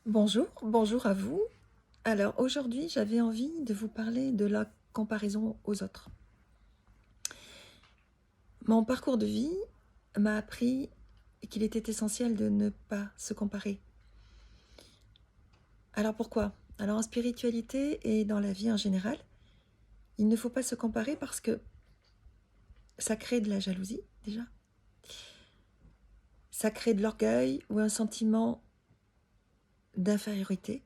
Bonjour, bonjour à vous. Alors aujourd'hui, j'avais envie de vous parler de la comparaison aux autres. Mon parcours de vie m'a appris qu'il était essentiel de ne pas se comparer. Alors pourquoi? Alors en spiritualité et dans la vie en général, il ne faut pas se comparer parce que ça crée de la jalousie déjà. Ça crée de l'orgueil ou un sentiment d'infériorité.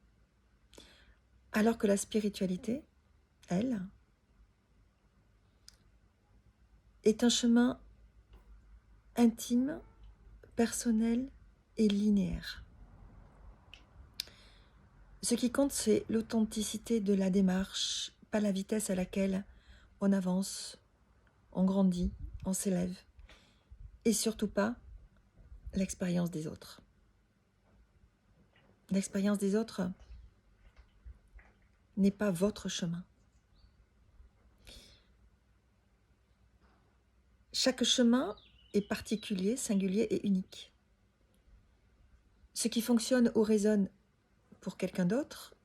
Alors que la spiritualité, elle, est un chemin intime, personnel et linéaire. Ce qui compte, c'est l'authenticité de la démarche, pas la vitesse à laquelle on avance, on grandit, on s'élève, et surtout pas l'expérience des autres. L'expérience des autres n'est pas votre chemin. Chaque chemin est particulier, singulier et unique. Ce qui fonctionne ou résonne pour quelqu'un d'autre,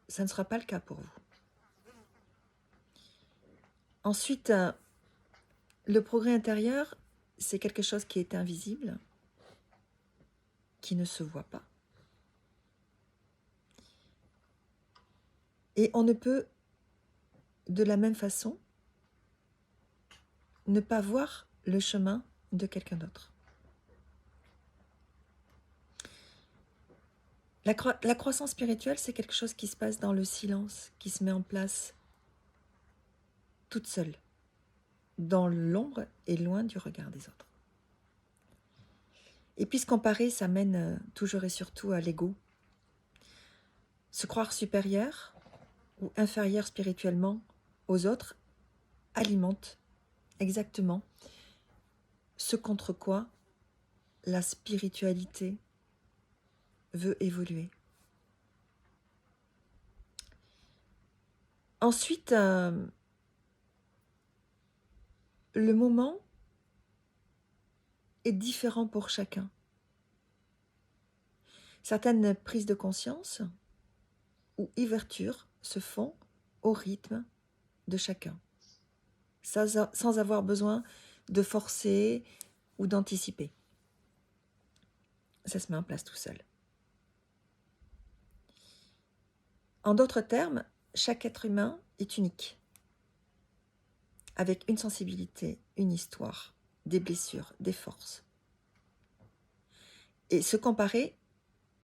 ça ne sera pas le cas pour vous. Ensuite, le progrès intérieur, c'est quelque chose qui est invisible, qui ne se voit pas. Et on ne peut, de la même façon, ne pas voir le chemin de quelqu'un d'autre. La croissance spirituelle, c'est quelque chose qui se passe dans le silence, qui se met en place toute seule, dans l'ombre et loin du regard des autres. Et puis se comparer, ça mène toujours et surtout à l'ego. Se croire supérieur ou inférieur spirituellement aux autres alimente exactement ce contre quoi la spiritualité veut évoluer. Ensuite, le moment est différent pour chacun. Certaines prises de conscience ou ouvertures se font au rythme de chacun, sans avoir besoin de forcer ou d'anticiper. Ça se met en place tout seul. En d'autres termes, chaque être humain est unique, avec une sensibilité, une histoire, des blessures, des forces. Et se comparer